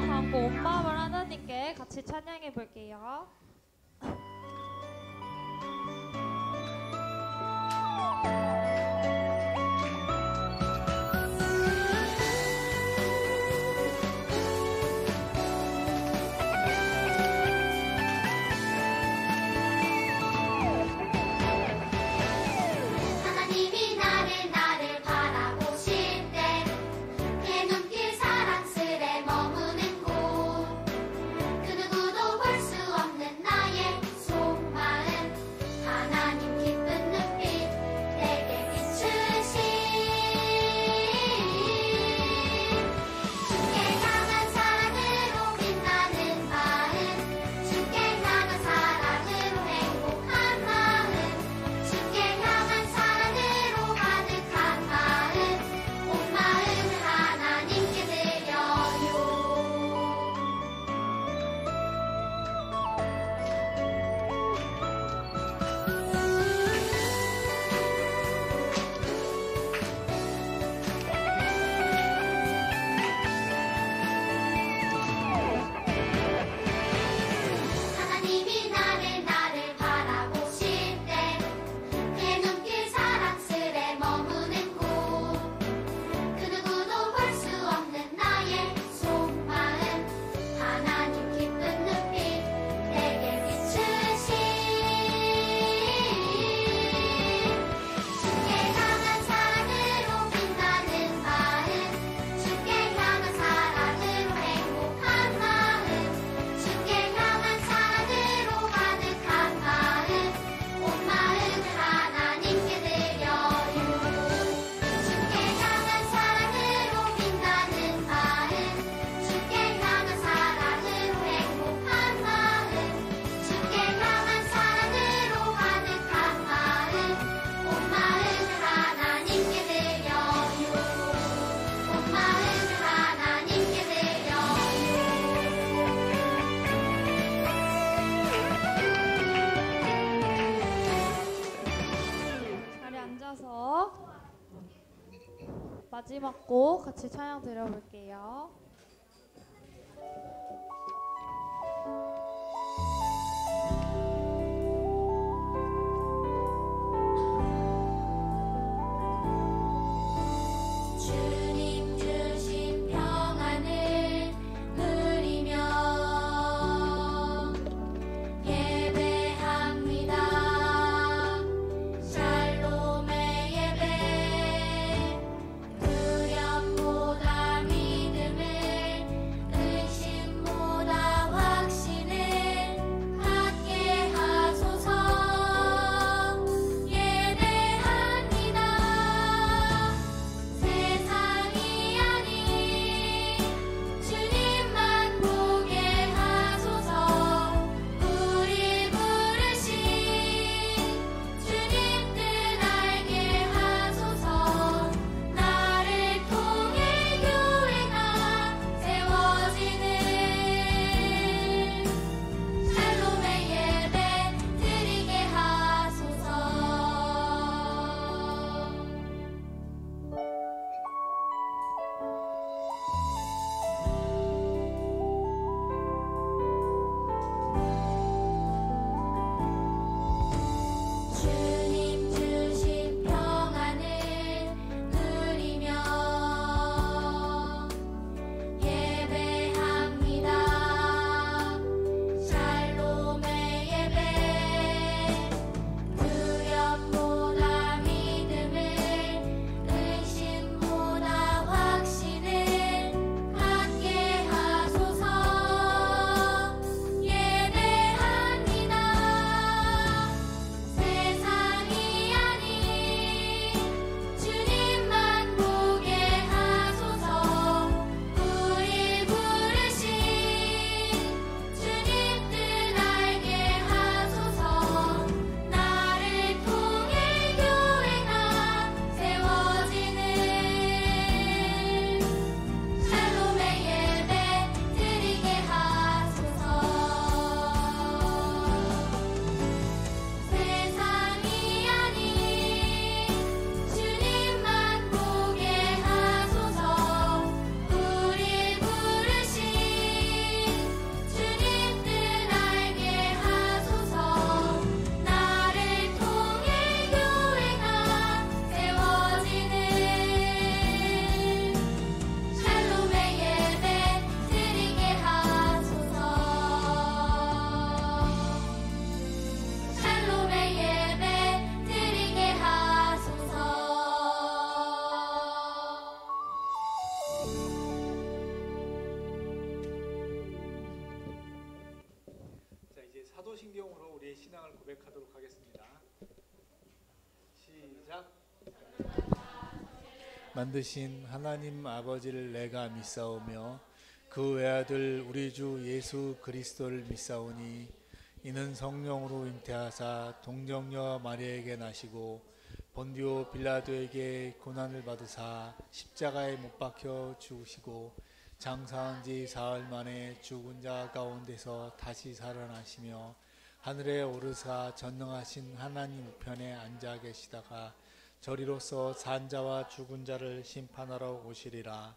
강고 온 마음을 하나님께 같이 찬양해 볼게요. 마지막 곡 같이 찬양 드려볼게요. 보다 믿음을 의심 고백하도록 하겠습니다. 시작. 만드신 하나님 아버지를 내가 믿사오며 그 외아들 우리 주 예수 그리스도를 믿사오니 이는 성령으로 잉태하사 동정녀 마리아에게 나시고 본디오 빌라도에게 고난을 받으사 십자가에 못 박혀 죽으시고 장사한 지 사흘 만에 죽은 자 가운데서 다시 살아나시며 하늘에 오르사 전능하신 하나님 우편에 앉아 계시다가 저리로서 산 자와 죽은 자를 심판하러 오시리라.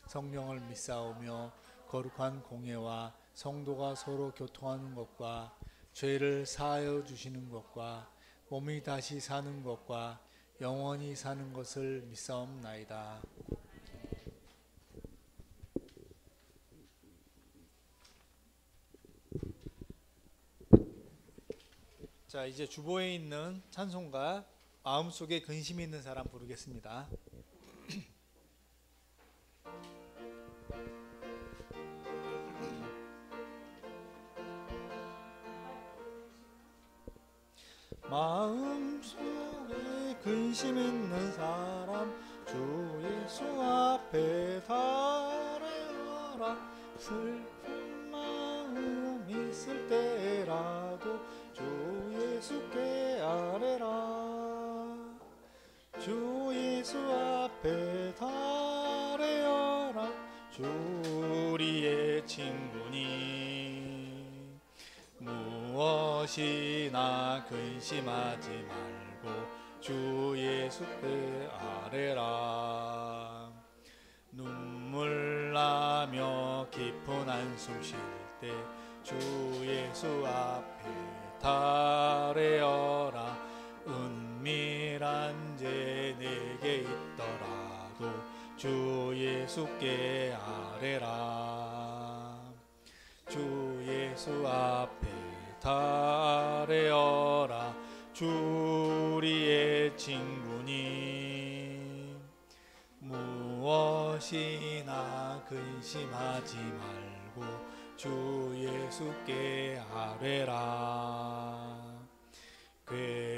성령을 믿사오며 거룩한 공예와 성도가 서로 교통하는 것과 죄를 사하여 주시는 것과 몸이 다시 사는 것과 영원히 사는 것을 믿사옵나이다. 자, 이제 주보에 있는 찬송가 마음속에 근심이 있는 사람 부르겠습니다. 마음속에 근심 있는 사람 주 예수 앞에 달아라. 슬픈 마음 있을 때라도 주 예수께 아뢰라. 주 예수 앞에 달아라. 주 우리의 친구니 무엇이나 근심하지 말고 주 예수께 아뢰라. 눈물 나며 깊은 한숨 쉴 때 주 예수 앞에 달아라. 은밀한 죄 내게 있더라도 주 예수께 아뢰라. 주 예수 앞에 달아라. 주 우리의 친구니 무엇이나 근심하지 말고 주 예수께 아뢰라.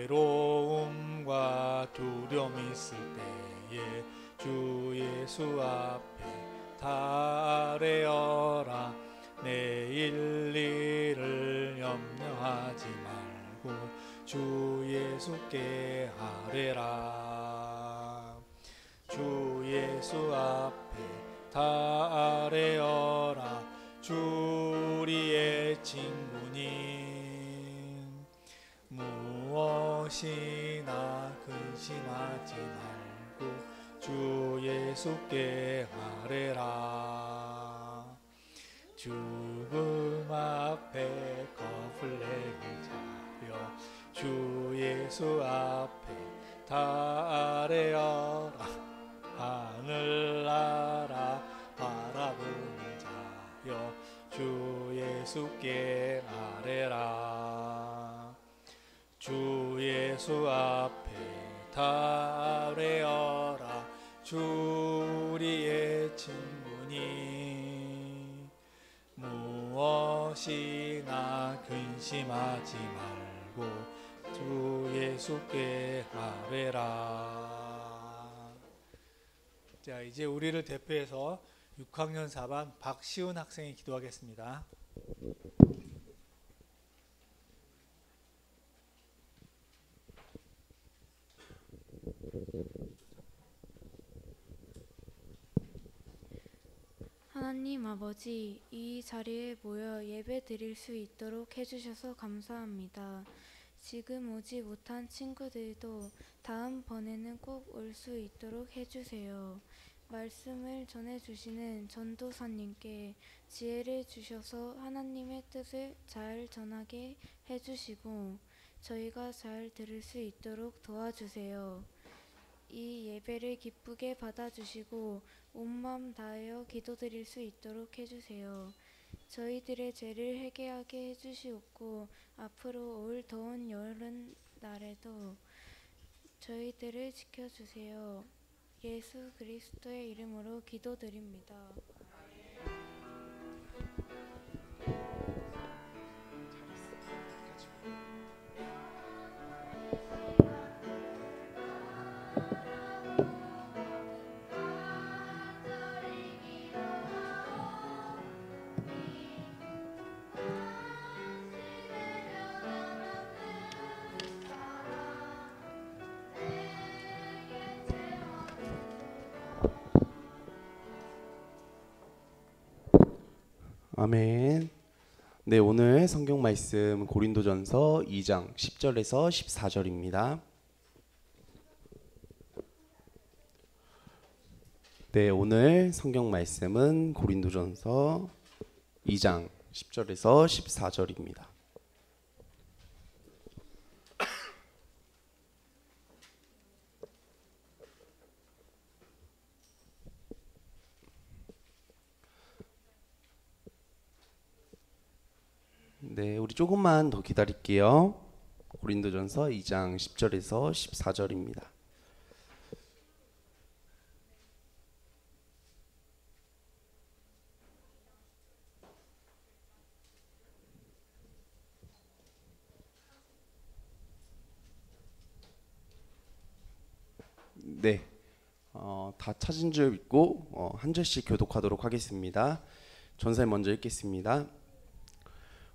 괴로움과 두려움 있을 때에 주 예수 앞에 달아라. 내일 일을 염려하지 말고 주 예수께 아뢰라. 주 예수 앞에 달아라. 주 우리의 친구니 무엇이나 근심하지 말고 주 예수께 아뢰라. 죽음 앞에 겁을 내는 자여 주 예수 앞에 달아라. 하늘나라 바라보는 자여 주 예수께 아뢰라. 주 예수 앞에 달아라. 주 우리의 친구니 무엇이나 근심하지 말고 주 예수께 아뢰라. 자, 이제 우리를 대표해서 6학년 4반 박시훈 학생이 기도하겠습니다. 하나님 아버지, 이 자리에 모여 예배 드릴 수 있도록 해주셔서 감사합니다. 지금 오지 못한 친구들도 다음번에는 꼭 올 수 있도록 해주세요. 말씀을 전해주시는 전도사님께 지혜를 주셔서 하나님의 뜻을 잘 전하게 해주시고 저희가 잘 들을 수 있도록 도와주세요. 이 예배를 기쁘게 받아주시고 온 마음 다하여 기도드릴 수 있도록 해주세요. 저희들의 죄를 회개하게 해주시옵고 앞으로 올 더운 여름 날에도 저희들을 지켜주세요. 예수 그리스도의 이름으로 기도드립니다. 아멘. 네, 오늘 성경 말씀 고린도전서 2장 10절에서 14절입니다. 네, 오늘 성경 말씀은 고린도전서 2장 10절에서 14절입니다. 네, 우리 조금만 더 기다릴게요. 고린도전서 2장 10절에서 14절입니다. 네, 다 찾은 줄 믿고 한 절씩 교독하도록 하겠습니다. 전설 먼저 읽겠습니다.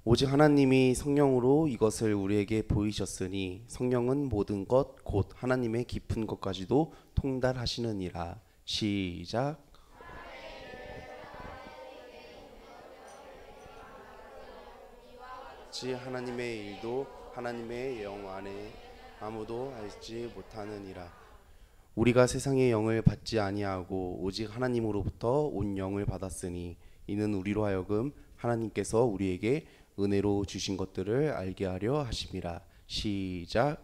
오직 하나님이 성령으로 이것을 우리에게 보이셨으니 성령은 모든 것 곧 하나님의 깊은 것까지도 통달하시느니라. 시작. 지 하나님의 일도 하나님의 영 안에 아무도 알지 못하느니라. 우리가 세상의 영을 받지 아니하고 오직 하나님으로부터 온 영을 받았으니 이는 우리로 하여금 하나님께서 우리에게 은혜로 주신 것들을 알게 하려 하심이라. 시작.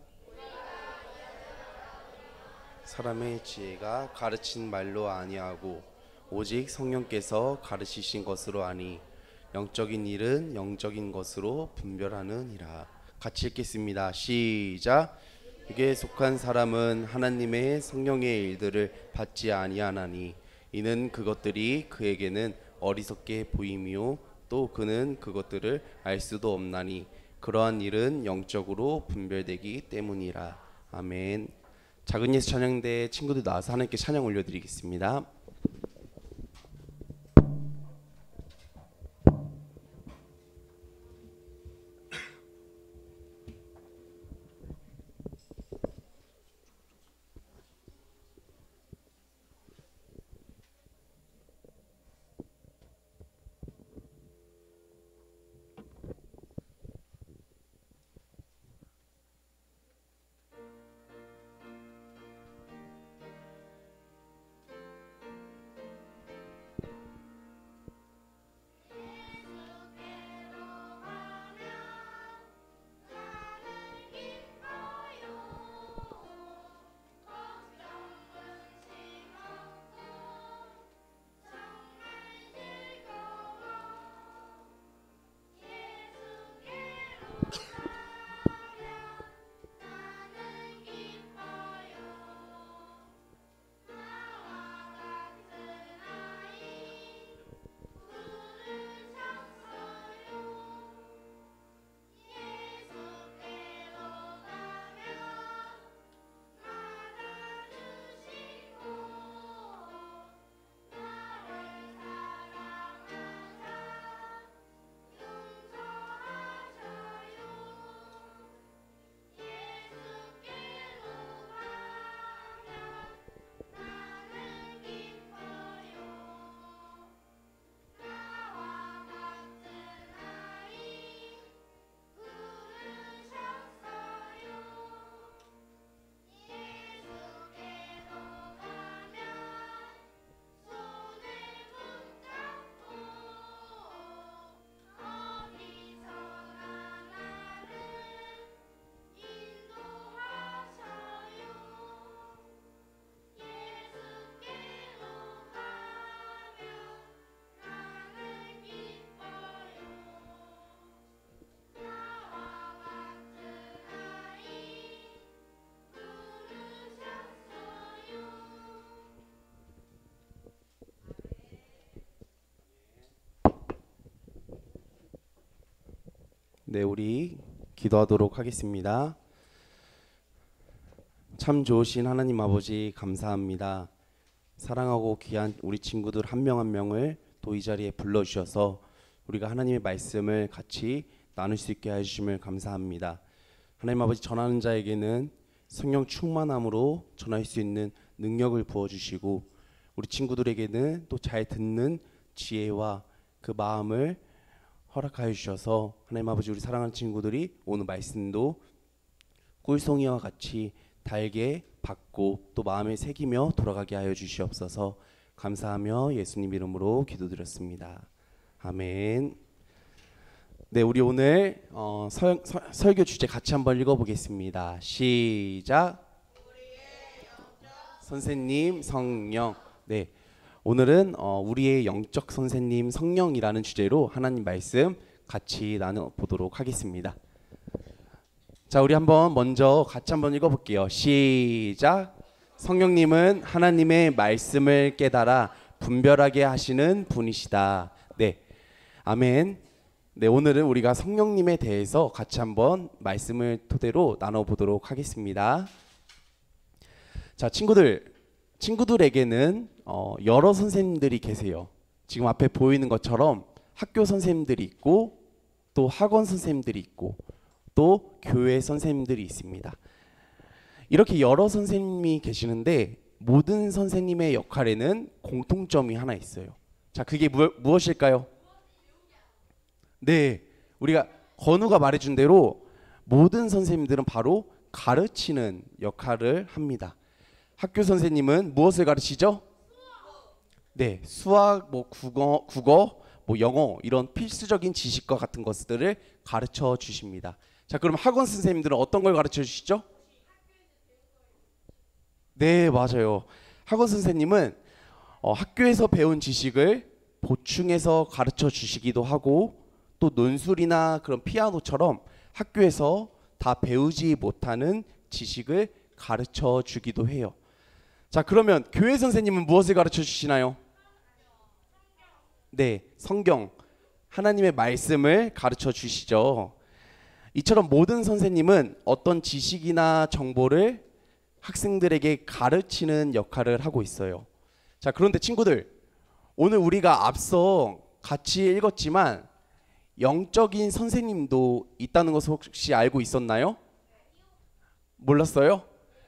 사람의 지혜가 가르친 말로 아니하고 오직 성령께서 가르치신 것으로 아니 영적인 일은 영적인 것으로 분별하느니라. 같이 읽겠습니다. 시작. 에게 속한 사람은 하나님의 성령의 일들을 받지 아니하나니 이는 그것들이 그에게는 어리석게 보임이요 또 그는 그것들을 알 수도 없나니 그러한 일은 영적으로 분별되기 때문이라. 아멘. 작은 예수 찬양대 친구들 나와서 하나님께 찬양 올려드리겠습니다. 네, 우리 기도하도록 하겠습니다. 참 좋으신 하나님 아버지 감사합니다. 사랑하고 귀한 우리 친구들 한 명 한 명을 또 이 자리에 불러주셔서 우리가 하나님의 말씀을 같이 나눌 수 있게 해주심을 감사합니다. 하나님 아버지, 전하는 자에게는 성령 충만함으로 전할 수 있는 능력을 부어주시고 우리 친구들에게는 또 잘 듣는 지혜와 그 마음을 허락하여 주셔서 하나님 아버지, 우리 사랑하는 친구들이 오늘 말씀도 꿀송이와 같이 달게 받고 또 마음에 새기며 돌아가게 하여 주시옵소서. 감사하며 예수님 이름으로 기도드렸습니다. 아멘. 네, 우리 오늘 설교 주제 같이 한번 읽어보겠습니다. 시작. 선생님 성령. 네, 오늘은 우리의 영적 선생님 성령이라는 주제로 하나님 말씀 같이 나눠보도록 하겠습니다. 자, 우리 한번 먼저 같이 한번 읽어볼게요. 시작. 성령님은 하나님의 말씀을 깨달아 분별하게 하시는 분이시다. 네, 아멘. 네, 오늘은 우리가 성령님에 대해서 같이 한번 말씀을 토대로 나눠보도록 하겠습니다. 자, 친구들에게는 여러 선생님들이 계세요. 지금 앞에 보이는 것처럼 학교 선생님들이 있고 또 학원 선생님들이 있고 또 교회 선생님들이 있습니다. 이렇게 여러 선생님이 계시는데 모든 선생님의 역할에는 공통점이 하나 있어요. 자, 그게 무엇일까요? 네, 우리가 건우가 말해준 대로 모든 선생님들은 바로 가르치는 역할을 합니다. 학교 선생님은 무엇을 가르치죠? 네, 수학, 국어, 영어 이런 필수적인 지식과 같은 것들을 가르쳐 주십니다. 자, 그럼 학원 선생님들은 어떤 걸 가르쳐 주시죠? 네, 맞아요. 학원 선생님은 학교에서 배운 지식을 보충해서 가르쳐 주시기도 하고 또 논술이나 그런 피아노처럼 학교에서 다 배우지 못하는 지식을 가르쳐 주기도 해요. 자, 그러면 교회 선생님은 무엇을 가르쳐 주시나요? 네, 성경, 하나님의 말씀을 가르쳐 주시죠. 이처럼 모든 선생님은 어떤 지식이나 정보를 학생들에게 가르치는 역할을 하고 있어요. 자, 그런데 친구들, 오늘 우리가 앞서 같이 읽었지만 영적인 선생님도 있다는 것을 혹시 알고 있었나요? 몰랐어요?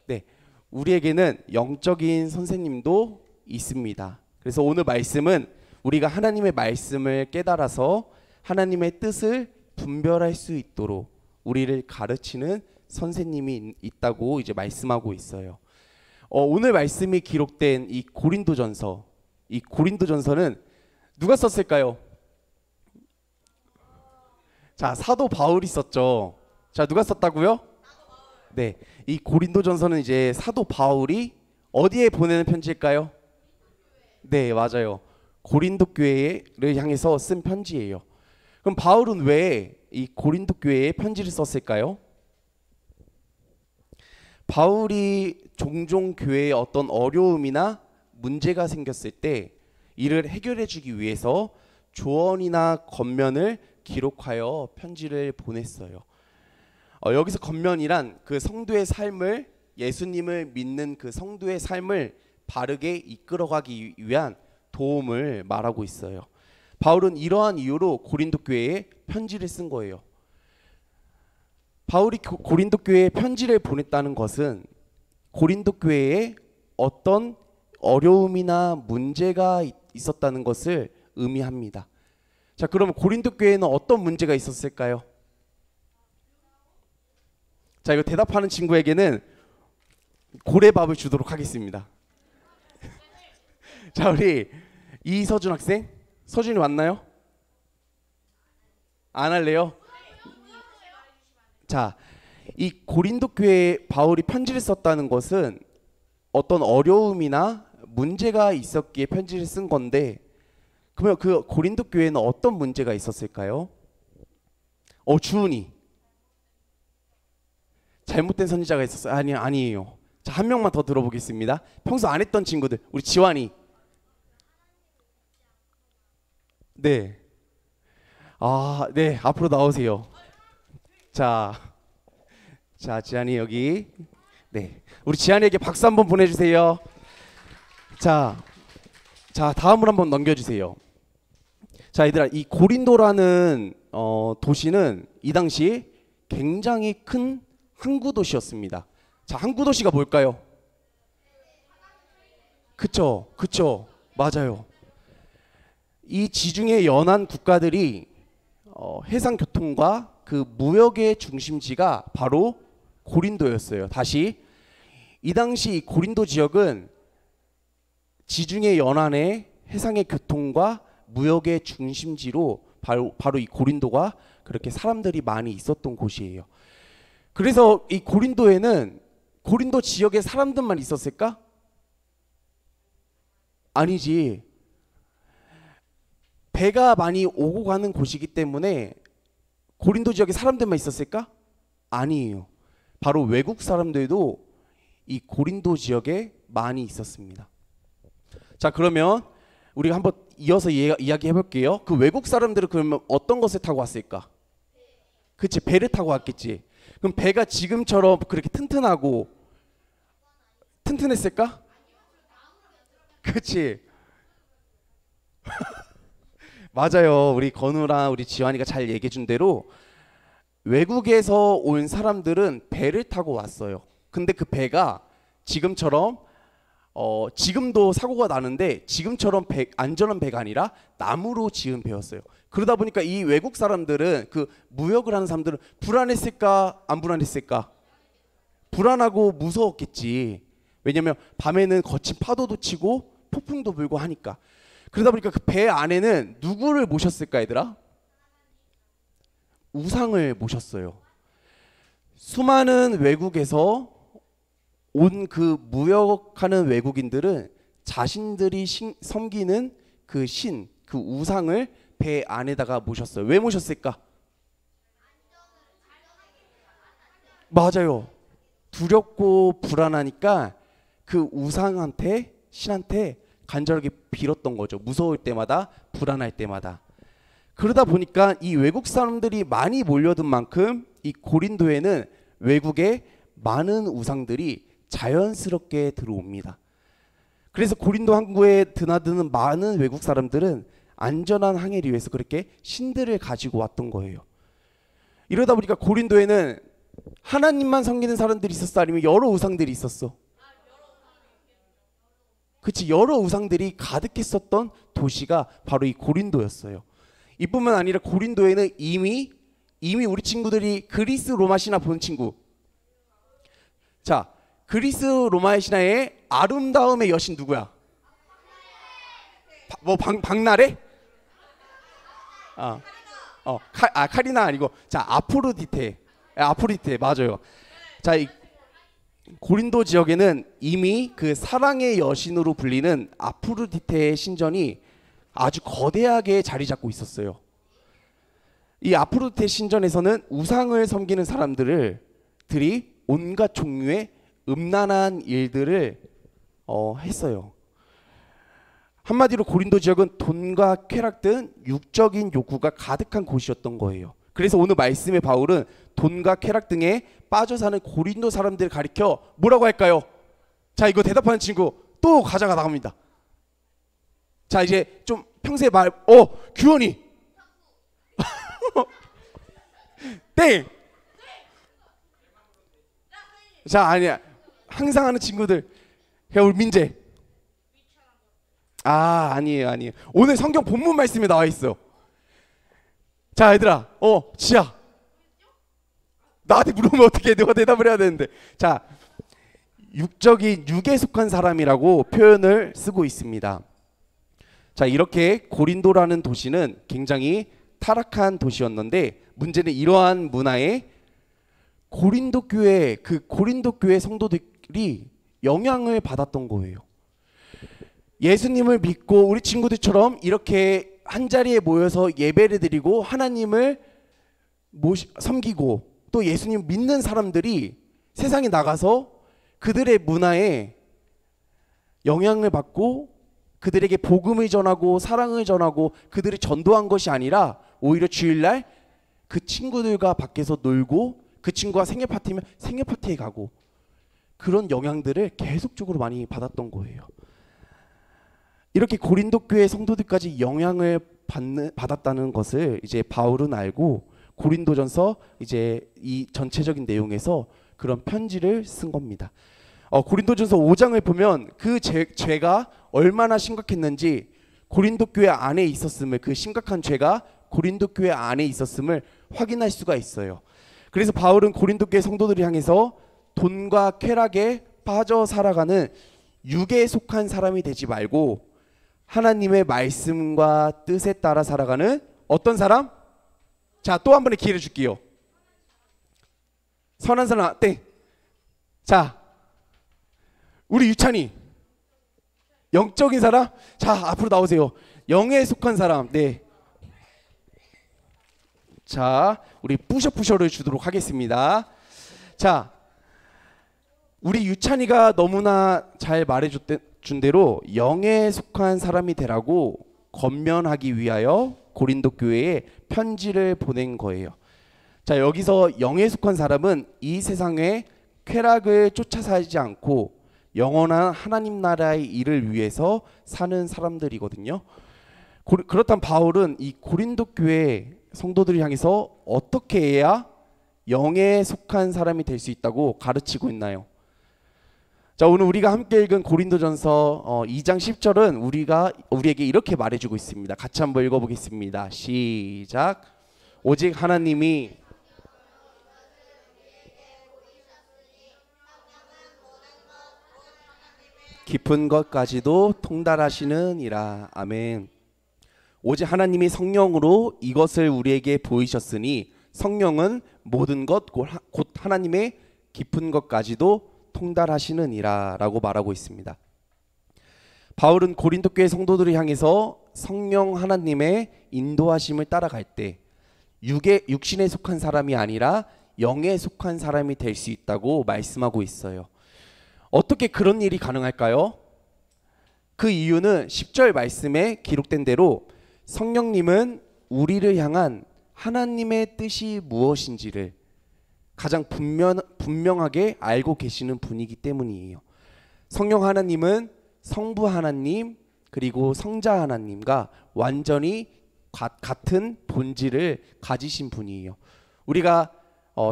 네, 우리에게는 영적인 선생님도 있습니다. 그래서 오늘 말씀은 우리가 하나님의 말씀을 깨달아서 하나님의 뜻을 분별할 수 있도록 우리를 가르치는 선생님이 있다고 이제 말씀하고 있어요. 오늘 말씀이 기록된 이 고린도전서는 누가 썼을까요? 자, 사도 바울이 썼죠. 자, 누가 썼다고요? 네, 이 고린도전서는 이제 사도 바울이 어디에 보내는 편지일까요? 네, 맞아요. 고린도 교회를 향해서 쓴 편지예요. 그럼 바울은 왜 이 고린도 교회에 편지를 썼을까요? 바울이 종종 교회에 어떤 어려움이나 문제가 생겼을 때 이를 해결해 주기 위해서 조언이나 권면을 기록하여 편지를 보냈어요. 여기서 권면이란 그 성도의 삶을, 예수님을 믿는 그 성도의 삶을 바르게 이끌어가기 위한 도움을 말하고 있어요. 바울은 이러한 이유로 고린도 교회에 편지를 쓴 거예요. 바울이 고린도 교회에 편지를 보냈다는 것은 고린도 교회에 어떤 어려움이나 문제가 있었다는 것을 의미합니다. 자, 그러면 고린도 교회에는 어떤 문제가 있었을까요? 자, 이거 대답하는 친구에게는 고래밥을 주도록 하겠습니다. 자, 우리 이서준 학생, 서준이 왔나요? 안 할래요? 자, 이 고린도 교회에 바울이 편지를 썼다는 것은 어떤 어려움이나 문제가 있었기에 편지를 쓴 건데, 그러면 그 고린도 교회에는 어떤 문제가 있었을까요? 주은이 잘못된 선지자가 있었어요? 아니에요. 자, 한 명만 더 들어보겠습니다. 평소 안 했던 친구들, 우리 지환이. 네. 네, 앞으로 나오세요. 자, 지한이 여기. 네, 우리 지한이에게 박수 한번 보내주세요. 자, 다음으로 한번 넘겨주세요. 자, 얘들아, 이 고린도라는 도시는 이 당시 굉장히 큰 항구 도시였습니다. 자, 항구 도시가 뭘까요? 그쵸, 맞아요. 이 지중해 연안 국가들이 해상 교통과 그 무역의 중심지가 바로 고린도였어요. 다시 이 당시 이 고린도 지역은 지중해 연안의 해상의 교통과 무역의 중심지로 바로 이 고린도가 그렇게 사람들이 많이 있었던 곳이에요. 그래서 이 고린도에는 고린도 지역에 사람들만 있었을까? 아니지. 배가 많이 오고 가는 곳이기 때문에 고린도 지역에 사람들만 있었을까? 아니에요. 바로 외국 사람들도 이 고린도 지역에 많이 있었습니다. 자, 그러면 우리가 한번 이어서 이야기해 볼게요. 그 외국 사람들은 그러면 어떤 것을 타고 왔을까? 그치, 배를 타고 왔겠지. 그럼 배가 지금처럼 그렇게 튼튼했을까? 그치. 맞아요. 우리 건우랑 우리 지환이가 잘 얘기해 준 대로 외국에서 온 사람들은 배를 타고 왔어요. 근데 그 배가 지금처럼 지금도 사고가 나는데 지금처럼 안전한 배가 아니라 나무로 지은 배였어요. 그러다 보니까 이 외국 사람들은 그 무역을 하는 사람들은 불안했을까? 안 불안했을까? 불안하고 무서웠겠지. 왜냐면 밤에는 거친 파도도 치고 폭풍도 불고 하니까. 그러다 보니까 그 배 안에는 누구를 모셨을까, 얘들아? 우상을 모셨어요. 수많은 외국에서 온 그 무역하는 외국인들은 자신들이 섬기는 그 신, 그 우상을 배 안에다가 모셨어요. 왜 모셨을까? 맞아요. 두렵고 불안하니까 그 우상한테, 신한테 간절하게 빌었던 거죠. 무서울 때마다, 불안할 때마다. 그러다 보니까 이 외국 사람들이 많이 몰려든 만큼 이 고린도에는 외국의 많은 우상들이 자연스럽게 들어옵니다. 그래서 고린도 항구에 드나드는 많은 외국 사람들은 안전한 항해를 위해서 그렇게 신들을 가지고 왔던 거예요. 이러다 보니까 고린도에는 하나님만 섬기는 사람들이 있었어? 아니면 여러 우상들이 있었어? 그치, 여러 우상들이 가득했었던 도시가 바로 이 고린도였어요. 이뿐만 아니라 고린도에는 이미 우리 친구들이 그리스 로마 신화 본 친구. 자, 그리스 로마의 신화의 아름다움의 여신 누구야? 박나래? 카리나 아니고, 자, 아프로디테 맞아요. 자, 이 고린도 지역에는 이미 그 사랑의 여신으로 불리는 아프로디테의 신전이 아주 거대하게 자리 잡고 있었어요. 이 아프로디테 신전에서는 우상을 섬기는 사람들이 온갖 종류의 음란한 일들을 했어요. 한마디로 고린도 지역은 돈과 쾌락 등 육적인 욕구가 가득한 곳이었던 거예요. 그래서 오늘 말씀의 바울은 돈과 쾌락 등에 빠져 사는 고린도 사람들을 가리켜 뭐라고 할까요? 자, 이거 대답하는 친구 또 가져가 나갑니다. 자, 이제 좀 평소에 규현이 땡. 자, 아니야. 항상 하는 친구들. 야, 우리 민재. 아니에요. 오늘 성경 본문 말씀에 나와 있어. 자, 얘들아. 지야. 나한테 물으면 어떻게 너가 대답을 해야 되는데. 자, 육적인 육에 속한 사람이라고 표현을 쓰고 있습니다. 자, 이렇게 고린도라는 도시는 굉장히 타락한 도시였는데 문제는 이러한 문화에 고린도 교회 성도들이 영향을 받았던 거예요. 예수님을 믿고 우리 친구들처럼 이렇게 한자리에 모여서 예배를 드리고 하나님을 섬기고 또 예수님 믿는 사람들이 세상에 나가서 그들의 문화에 영향을 받고 그들에게 복음을 전하고 사랑을 전하고 그들이 전도한 것이 아니라 오히려 주일날 그 친구들과 밖에서 놀고 그 친구가 생일 파티면 생일 파티에 가고 그런 영향들을 계속적으로 많이 받았던 거예요. 이렇게 고린도 교회 성도들까지 영향을 받았다는 것을 이제 바울은 알고 고린도전서 이제 이 전체적인 내용에서 그런 편지를 쓴 겁니다. 고린도전서 5장을 보면 그 죄가 얼마나 심각했는지 고린도 교회 안에 있었음을 그 심각한 죄가 고린도 교회 안에 있었음을 확인할 수가 있어요. 그래서 바울은 고린도 교회 성도들을 향해서 돈과 쾌락에 빠져 살아가는 육에 속한 사람이 되지 말고 하나님의 말씀과 뜻에 따라 살아가는 어떤 사람? 자, 또 한 번의 기회를 줄게요. 선한 사람, 땡. 자, 우리 유찬이 영적인 사람? 자, 앞으로 나오세요. 영에 속한 사람. 네. 자, 우리 뿌셔뿌셔를 주도록 하겠습니다. 자, 우리 유찬이가 너무나 잘 말해준 대로 영에 속한 사람이 되라고 권면하기 위하여 고린도 교회에 편지를 보낸 거예요. 자, 여기서 영에 속한 사람은 이 세상의 쾌락을 쫓아 살지 않고 영원한 하나님 나라의 일을 위해서 사는 사람들이거든요. 그렇다면 바울은 이 고린도 교회 성도들을 향해서 어떻게 해야 영에 속한 사람이 될 수 있다고 가르치고 있나요? 자, 오늘 우리가 함께 읽은 고린도전서 2장 10절은 우리에게 이렇게 말해주고 있습니다. 같이 한번 읽어보겠습니다. 시작. 오직 하나님이 깊은 것까지도 통달하시느니라. 아멘. 오직 하나님이 성령으로 이것을 우리에게 보이셨으니 성령은 모든 것 곧 하나님의 깊은 것까지도 통달하시느니라 라고 말하고 있습니다. 바울은 고린도 교회 성도들을 향해서 성령 하나님의 인도하심을 따라갈 때 육신에 속한 사람이 아니라 영에 속한 사람이 될 수 있다고 말씀하고 있어요. 어떻게 그런 일이 가능할까요? 그 이유는 10절 말씀에 기록된 대로 성령님은 우리를 향한 하나님의 뜻이 무엇인지를 가장 분명하게 알고 계시는 분이기 때문이에요. 성령 하나님은 성부 하나님 그리고 성자 하나님과 완전히 같은 본질을 가지신 분이에요. 우리가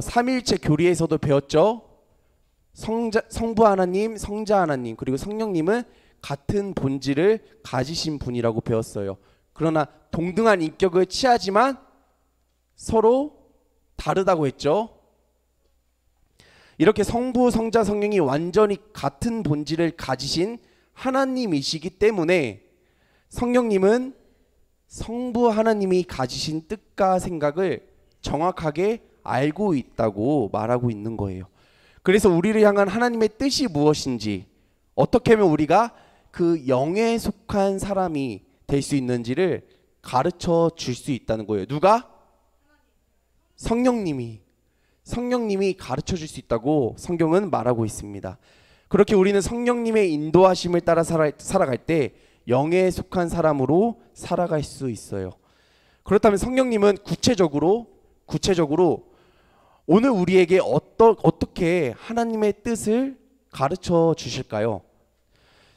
삼위일체 교리에서도 배웠죠. 성부 하나님, 성자 하나님 그리고 성령님은 같은 본질을 가지신 분이라고 배웠어요. 그러나 동등한 인격을 취하지만 서로 다르다고 했죠. 이렇게 성부, 성자, 성령이 완전히 같은 본질을 가지신 하나님이시기 때문에 성령님은 성부 하나님이 가지신 뜻과 생각을 정확하게 알고 있다고 말하고 있는 거예요. 그래서 우리를 향한 하나님의 뜻이 무엇인지, 어떻게 하면 우리가 그 영에 속한 사람이 될 수 있는지를 가르쳐 줄 수 있다는 거예요. 누가? 성령님이 가르쳐 줄 수 있다고 성경은 말하고 있습니다. 그렇게 우리는 성령님의 인도하심을 따라 살아갈 때 영에 속한 사람으로 살아갈 수 있어요. 그렇다면 성령님은 구체적으로 오늘 우리에게 어떻게 하나님의 뜻을 가르쳐 주실까요?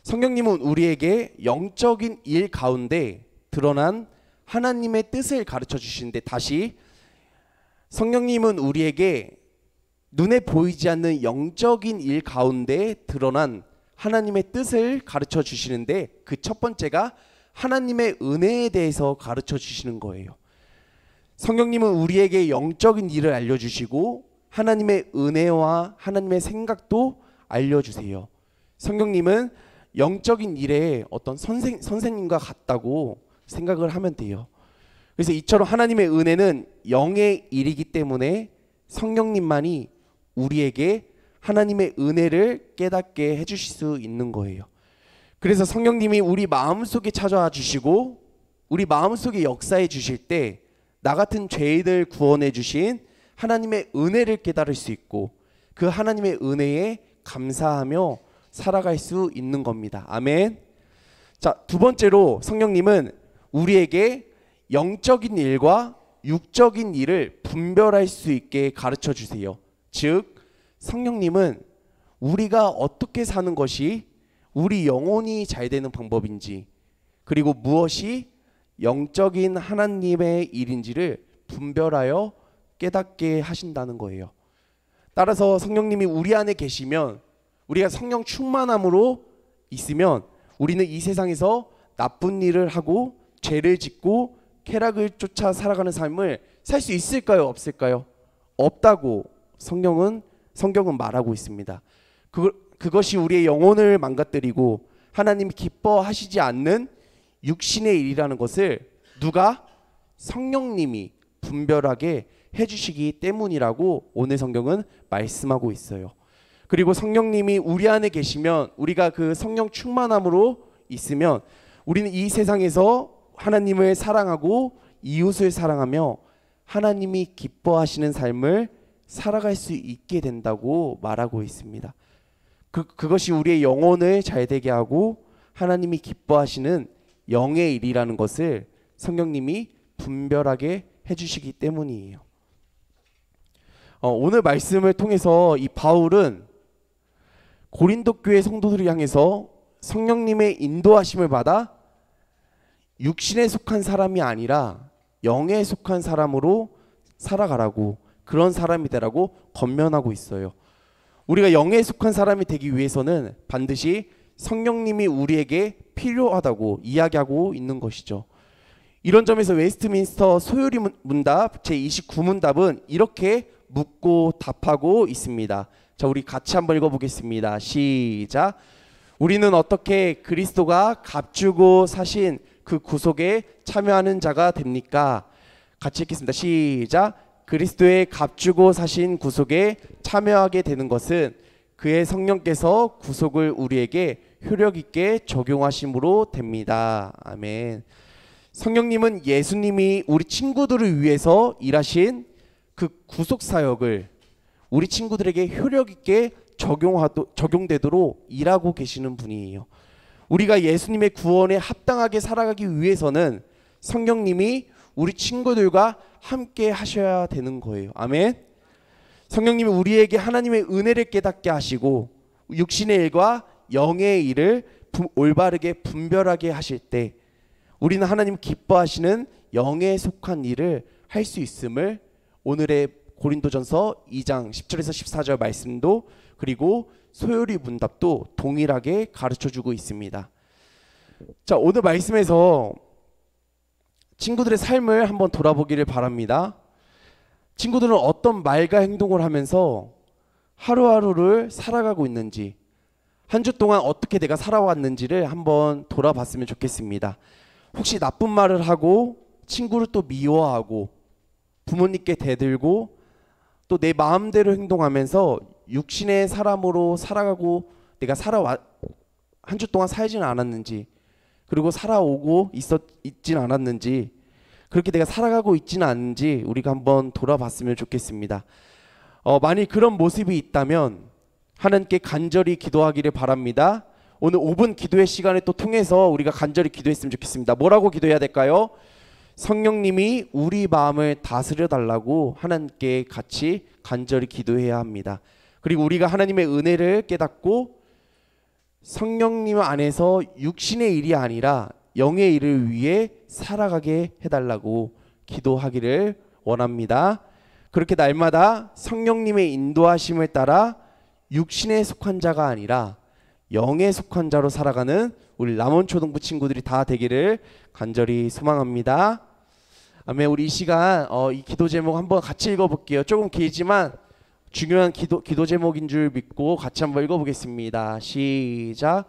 성령님은 우리에게 영적인 일 가운데 드러난 하나님의 뜻을 가르쳐 주시는데, 다시 성령님은 우리에게 눈에 보이지 않는 영적인 일 가운데 드러난 하나님의 뜻을 가르쳐 주시는데, 그 첫 번째가 하나님의 은혜에 대해서 가르쳐 주시는 거예요. 성령님은 우리에게 영적인 일을 알려주시고 하나님의 은혜와 하나님의 생각도 알려주세요. 성령님은 영적인 일에 어떤 선생님과 같다고 생각을 하면 돼요. 그래서 이처럼 하나님의 은혜는 영의 일이기 때문에 성령님만이 우리에게 하나님의 은혜를 깨닫게 해주실 수 있는 거예요. 그래서 성령님이 우리 마음속에 찾아와 주시고 우리 마음속에 역사해 주실 때 나 같은 죄인을 구원해 주신 하나님의 은혜를 깨달을 수 있고 그 하나님의 은혜에 감사하며 살아갈 수 있는 겁니다. 아멘. 자, 두 번째로 성령님은 우리에게 영적인 일과 육적인 일을 분별할 수 있게 가르쳐 주세요. 즉 성령님은 우리가 어떻게 사는 것이 우리 영혼이 잘 되는 방법인지, 그리고 무엇이 영적인 하나님의 일인지를 분별하여 깨닫게 하신다는 거예요. 따라서 성령님이 우리 안에 계시면, 우리가 성령 충만함으로 있으면 우리는 이 세상에서 나쁜 일을 하고 죄를 짓고 쾌락을 쫓아 살아가는 삶을 살 수 있을까요? 없을까요? 없다고 성경은 말하고 있습니다. 그것이 우리의 영혼을 망가뜨리고 하나님이 기뻐하시지 않는 육신의 일이라는 것을 누가? 성령님이 분별하게 해주시기 때문이라고 오늘 성경은 말씀하고 있어요. 그리고 성령님이 우리 안에 계시면, 우리가 그 성령 충만함으로 있으면 우리는 이 세상에서 하나님을 사랑하고 이웃을 사랑하며 하나님이 기뻐하시는 삶을 살아갈 수 있게 된다고 말하고 있습니다. 그것이 우리의 영혼을 잘되게 하고 하나님이 기뻐하시는 영의 일이라는 것을 성령님이 분별하게 해주시기 때문이에요. 오늘 말씀을 통해서 이 바울은 고린도 교회 성도들을 향해서 성령님의 인도하심을 받아 육신에 속한 사람이 아니라 영에 속한 사람으로 살아가라고, 그런 사람이 되라고 권면하고 있어요. 우리가 영에 속한 사람이 되기 위해서는 반드시 성령님이 우리에게 필요하다고 이야기하고 있는 것이죠. 이런 점에서 웨스트민스터 소요리 문답 제29문답은 이렇게 묻고 답하고 있습니다. 자, 우리 같이 한번 읽어보겠습니다. 시작. 우리는 어떻게 그리스도가 값주고 사신 그 구속에 참여하는 자가 됩니까? 같이 읽겠습니다. 시작. 그리스도의 값주고 사신 구속에 참여하게 되는 것은 그의 성령께서 구속을 우리에게 효력 있게 적용하심으로 됩니다. 아멘. 성령님은 예수님이 우리 친구들을 위해서 일하신 그 구속 사역을 우리 친구들에게 효력 있게 적용되도록 일하고 계시는 분이에요. 우리가 예수님의 구원에 합당하게 살아가기 위해서는 성령님이 우리 친구들과 함께 하셔야 되는 거예요. 아멘. 성령님이 우리에게 하나님의 은혜를 깨닫게 하시고 육신의 일과 영의 일을 올바르게 분별하게 하실 때 우리는 하나님 기뻐하시는 영에 속한 일을 할 수 있음을 오늘의 고린도전서 2장 10절에서 14절 말씀도 그리고 소요리 문답도 동일하게 가르쳐주고 있습니다. 자, 오늘 말씀에서 친구들의 삶을 한번 돌아보기를 바랍니다. 친구들은 어떤 말과 행동을 하면서 하루하루를 살아가고 있는지, 한 주 동안 어떻게 내가 살아왔는지를 한번 돌아봤으면 좋겠습니다. 혹시 나쁜 말을 하고 친구를 또 미워하고 부모님께 대들고 또 내 마음대로 행동하면서 육신의 사람으로 살아가고 내가 한 주 동안 살지는 않았는지, 그리고 살아오고 있진 않았는지, 그렇게 내가 살아가고 있지는 않은지 우리가 한번 돌아봤으면 좋겠습니다. 만일 그런 모습이 있다면 하나님께 간절히 기도하기를 바랍니다. 오늘 5분 기도의 시간을 또 통해서 우리가 간절히 기도했으면 좋겠습니다. 뭐라고 기도해야 될까요? 성령님이 우리 마음을 다스려 달라고 하나님께 같이 간절히 기도해야 합니다. 그리고 우리가 하나님의 은혜를 깨닫고 성령님 안에서 육신의 일이 아니라 영의 일을 위해 살아가게 해달라고 기도하기를 원합니다. 그렇게 날마다 성령님의 인도하심을 따라 육신에 속한 자가 아니라 영에 속한 자로 살아가는 우리 람원초등부 친구들이 다 되기를 간절히 소망합니다. 아멘. 우리 이 시간 이 기도 제목 한번 같이 읽어볼게요. 조금 길지만 중요한 기도 제목인 줄 믿고 같이 한번 읽어보겠습니다. 시작.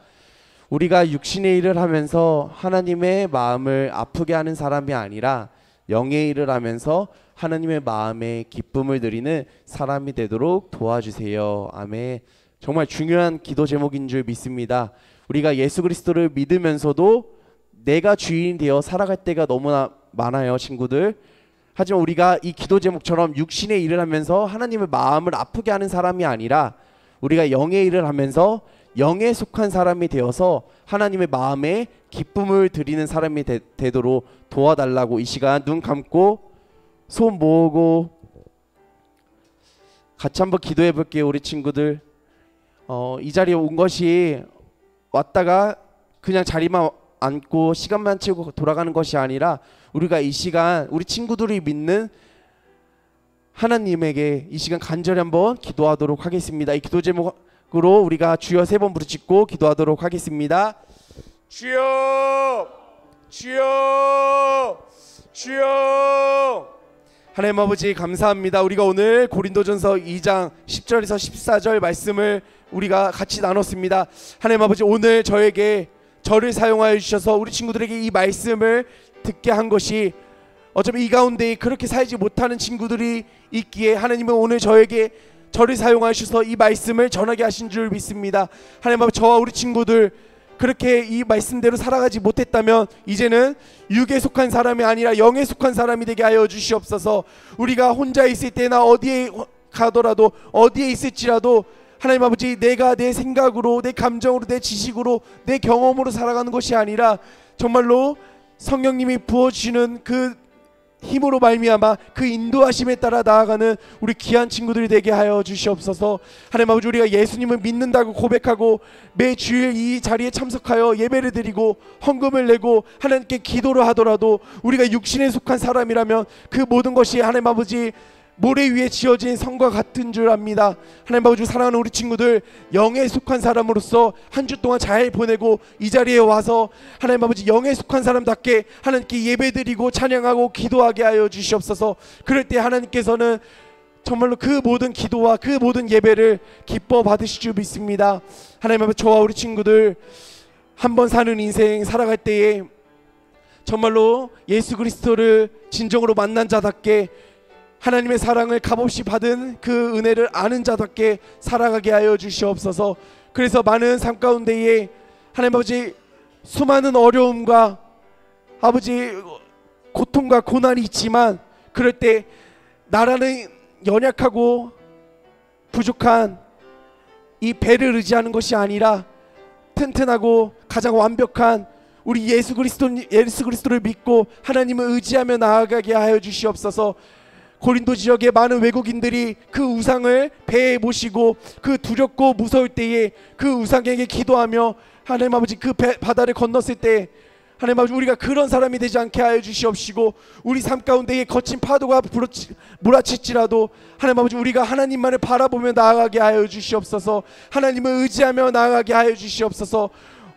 우리가 육신의 일을 하면서 하나님의 마음을 아프게 하는 사람이 아니라 영의 일을 하면서 하나님의 마음에 기쁨을 드리는 사람이 되도록 도와주세요. 아멘. 정말 중요한 기도 제목인 줄 믿습니다. 우리가 예수 그리스도를 믿으면서도 내가 주인이 되어 살아갈 때가 너무나 많아요, 친구들. 하지만 우리가 이 기도 제목처럼 육신의 일을 하면서 하나님의 마음을 아프게 하는 사람이 아니라 우리가 영의 일을 하면서 영에 속한 사람이 되어서 하나님의 마음에 기쁨을 드리는 사람이 되도록 도와달라고 이 시간 눈 감고 손 모으고 같이 한번 기도해 볼게요. 우리 친구들 이 자리에 온 것이 왔다가 그냥 자리만 앉고 시간만 채우고 돌아가는 것이 아니라 우리가 이 시간 우리 친구들이 믿는 하나님에게 이 시간 간절히 한번 기도하도록 하겠습니다. 이 기도 제목으로 우리가 주여 3번 부르짖고 기도하도록 하겠습니다. 주여, 주여, 주여. 하나님 아버지 감사합니다. 우리가 오늘 고린도전서 2장 10절에서 14절 말씀을 우리가 같이 나눴습니다. 하나님 아버지, 오늘 저를 사용하여 주셔서 우리 친구들에게 이 말씀을 듣게 한 것이, 어쩌면 이 가운데 그렇게 살지 못하는 친구들이 있기에 하나님은 오늘 저를 사용하여 주셔서 이 말씀을 전하게 하신 줄 믿습니다. 하나님 아버지, 저와 우리 친구들 그렇게 이 말씀대로 살아가지 못했다면 이제는 육에 속한 사람이 아니라 영에 속한 사람이 되게 하여 주시옵소서. 우리가 혼자 있을 때나 어디에 가더라도, 어디에 있을지라도 하나님 아버지, 내가 내 생각으로, 내 감정으로, 내 지식으로, 내 경험으로 살아가는 것이 아니라 정말로 성령님이 부어주시는 그 힘으로 말미암아 그 인도하심에 따라 나아가는 우리 귀한 친구들이 되게 하여 주시옵소서. 하나님 아버지, 우리가 예수님을 믿는다고 고백하고 매 주일 이 자리에 참석하여 예배를 드리고 헌금을 내고 하나님께 기도를 하더라도 우리가 육신에 속한 사람이라면 그 모든 것이 하나님 아버지 모래 위에 지어진 성과 같은 줄 압니다. 하나님 아버지, 사랑하는 우리 친구들 영에 속한 사람으로서 한 주 동안 잘 보내고 이 자리에 와서 하나님 아버지 영에 속한 사람답게 하나님께 예배드리고 찬양하고 기도하게 하여 주시옵소서. 그럴 때 하나님께서는 정말로 그 모든 기도와 그 모든 예배를 기뻐 받으실 줄 믿습니다. 하나님 아버지, 저와 우리 친구들 한 번 사는 인생 살아갈 때에 정말로 예수 그리스도를 진정으로 만난 자답게 하나님의 사랑을 값없이 받은 그 은혜를 아는 자답게 살아가게 하여 주시옵소서. 그래서 많은 삶 가운데에 하나님 아버지 수많은 어려움과 아버지 고통과 고난이 있지만, 그럴 때 나라는 연약하고 부족한 이 배를 의지하는 것이 아니라 튼튼하고 가장 완벽한 우리 예수 그리스도를 믿고 하나님을 의지하며 나아가게 하여 주시옵소서. 고린도 지역의 많은 외국인들이 그 우상을 배에 모시고 그 두렵고 무서울 때에 그 우상에게 기도하며 하나님 아버지 그 바다를 건넜을 때 하나님 아버지, 우리가 그런 사람이 되지 않게 하여 주시옵시고, 우리 삶 가운데에 거친 파도가 몰아칠지라도 하나님 아버지, 우리가 하나님만을 바라보며 나아가게 하여 주시옵소서. 하나님을 의지하며 나아가게 하여 주시옵소서.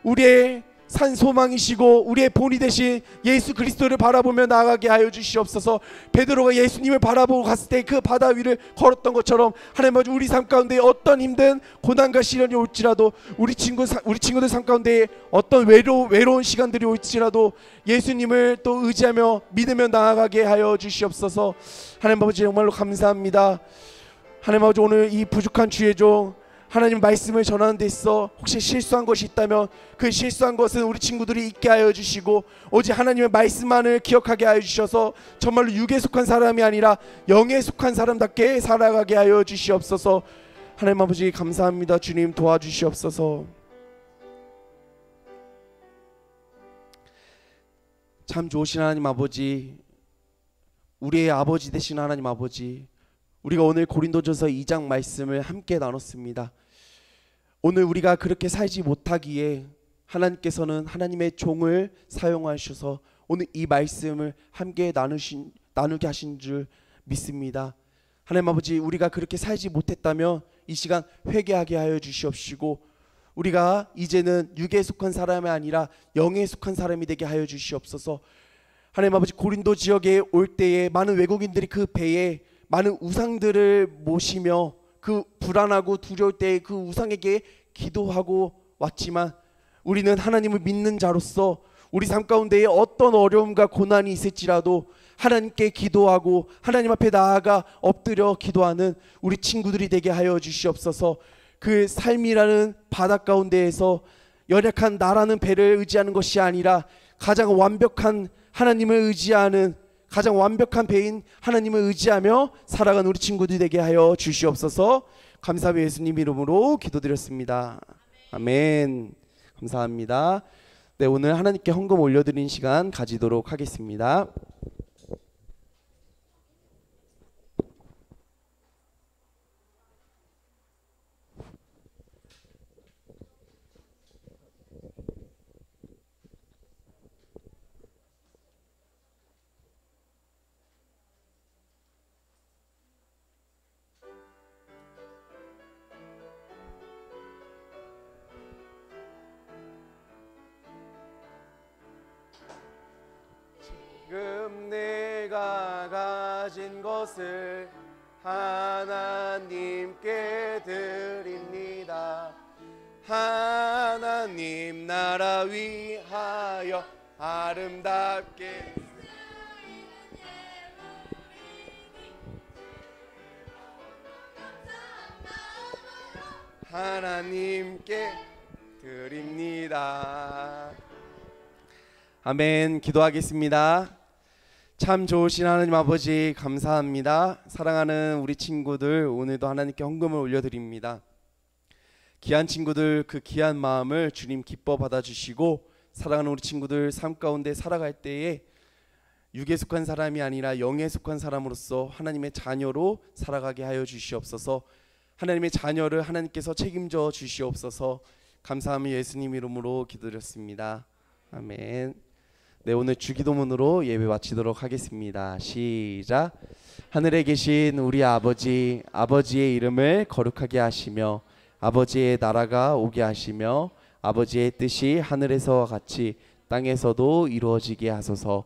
우리의 산 소망이시고 우리의 본이 되신 예수 그리스도를 바라보며 나아가게 하여 주시옵소서. 베드로가 예수님을 바라보고 갔을 때 그 바다 위를 걸었던 것처럼 하나님 아버지, 우리 삶 가운데 어떤 힘든 고난과 시련이 올지라도 우리 친구들 삶 가운데 어떤 외로운 시간들이 올지라도 예수님을 또 의지하며 믿으며 나아가게 하여 주시옵소서. 하나님 아버지, 정말로 감사합니다. 하나님 아버지, 오늘 이 부족한 주의 종 하나님 말씀을 전하는 데 있어 혹시 실수한 것이 있다면 그 실수한 것은 우리 친구들이 잊게 하여 주시고 오직 하나님의 말씀만을 기억하게 하여 주셔서 정말로 육에 속한 사람이 아니라 영에 속한 사람답게 살아가게 하여 주시옵소서. 하나님 아버지 감사합니다. 주님 도와주시옵소서. 참 좋으신 하나님 아버지, 우리의 아버지 되신 하나님 아버지, 우리가 오늘 고린도전서 2장 말씀을 함께 나눴습니다. 오늘 우리가 그렇게 살지 못하기에 하나님께서는 하나님의 종을 사용하셔서 오늘 이 말씀을 함께 나누게 하신 줄 믿습니다. 하나님 아버지, 우리가 그렇게 살지 못했다면 이 시간 회개하게 하여 주시옵시고, 우리가 이제는 육에 속한 사람이 아니라 영에 속한 사람이 되게 하여 주시옵소서. 하나님 아버지, 고린도 지역에 올 때에 많은 외국인들이 그 배에 많은 우상들을 모시며 그 불안하고 두려울 때 그 우상에게 기도하고 왔지만, 우리는 하나님을 믿는 자로서 우리 삶 가운데에 어떤 어려움과 고난이 있을지라도 하나님께 기도하고 하나님 앞에 나아가 엎드려 기도하는 우리 친구들이 되게 하여 주시옵소서. 그 삶이라는 바다 가운데에서 연약한 나라는 배를 의지하는 것이 아니라 가장 완벽한 하나님을 의지하는, 가장 완벽한 배인 하나님을 의지하며 살아가는 우리 친구들이 되게 하여 주시옵소서. 감사하며 예수님 이름으로 기도드렸습니다. 아멘. 감사합니다. 네, 오늘 하나님께 헌금 올려드리는 시간 가지도록 하겠습니다. 지금 내가 가진 것을 하나님께 드립니다. 하나님 나라 위하여 아름답게 하나님께 드립니다. 아멘. 기도하겠습니다. 참 좋으신 하나님 아버지 감사합니다. 사랑하는 우리 친구들 오늘도 하나님께 헌금을 올려드립니다. 귀한 친구들 그 귀한 마음을 주님 기뻐 받아주시고 사랑하는 우리 친구들 삶 가운데 살아갈 때에 육에 속한 사람이 아니라 영에 속한 사람으로서 하나님의 자녀로 살아가게 하여 주시옵소서. 하나님의 자녀를 하나님께서 책임져 주시옵소서. 감사하며 예수님 이름으로 기도드렸습니다. 아멘. 네, 오늘 주기도문으로 예배 마치도록 하겠습니다. 시작. 하늘에 계신 우리 아버지, 아버지의 이름을 거룩하게 하시며 아버지의 나라가 오게 하시며 아버지의 뜻이 하늘에서와 같이 땅에서도 이루어지게 하소서.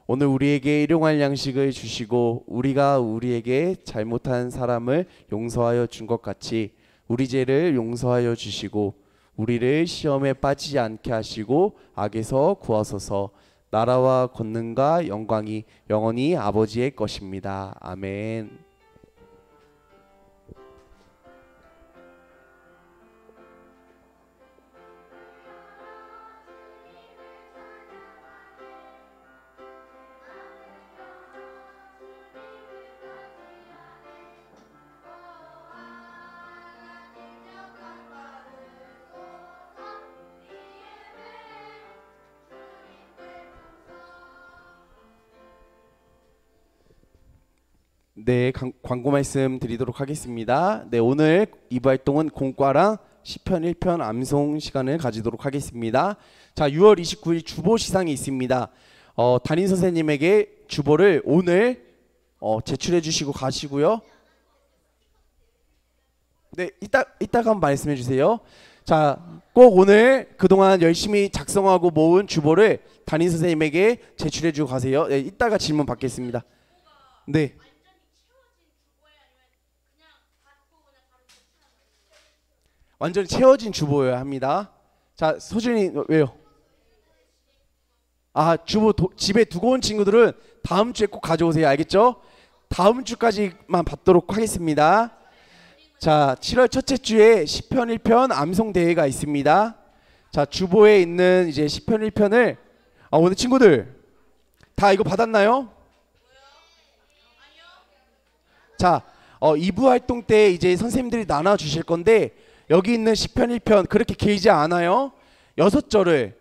오늘 우리에게 일용할 양식을 주시고 우리가 우리에게 잘못한 사람을 용서하여 준 것 같이 우리 죄를 용서하여 주시고 우리를 시험에 빠지지 않게 하시고 악에서 구하소서. 나라와 권능과 영광이 영원히 아버지의 것입니다. 아멘. 네, 광고 말씀 드리도록 하겠습니다. 네, 오늘 2부 활동은 공과랑 시편 1편 암송 시간을 가지도록 하겠습니다. 자, 6월 29일 주보 시상이 있습니다. 담임 선생님에게 주보를 오늘 제출해 주시고 가시고요. 네, 이따가 한번 말씀해 주세요. 자, 꼭 오늘 그동안 열심히 작성하고 모은 주보를 담임 선생님에게 제출해 주고 가세요. 네, 이따가 질문 받겠습니다. 네. 완전히 채워진 주보여야 합니다. 자, 소준이 왜요? 아, 주보 집에 두고 온 친구들은 다음 주에 꼭 가져오세요. 알겠죠? 다음 주까지만 받도록 하겠습니다. 자, 7월 첫째 주에 시편 1편 암송 대회가 있습니다. 자, 주보에 있는 이제 시편 1편을 오늘 친구들 다 이거 받았나요? 자, 2부 활동 때 이제 선생님들이 나눠 주실 건데 여기 있는 시편 1편 그렇게 길지 않아요. 6절을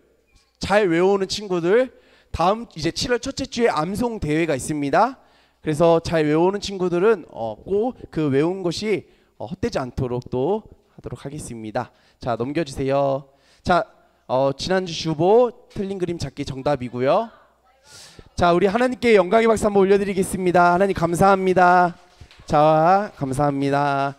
잘 외우는 친구들 다음 이제 7월 첫째 주에 암송 대회가 있습니다. 그래서 잘 외우는 친구들은 꼭 그 외운 것이 헛되지 않도록 또 하도록 하겠습니다. 자, 넘겨주세요. 자, 지난주 주보 틀린 그림 찾기 정답이고요. 자, 우리 하나님께 영광의 박수 한번 올려드리겠습니다. 하나님 감사합니다. 자, 감사합니다.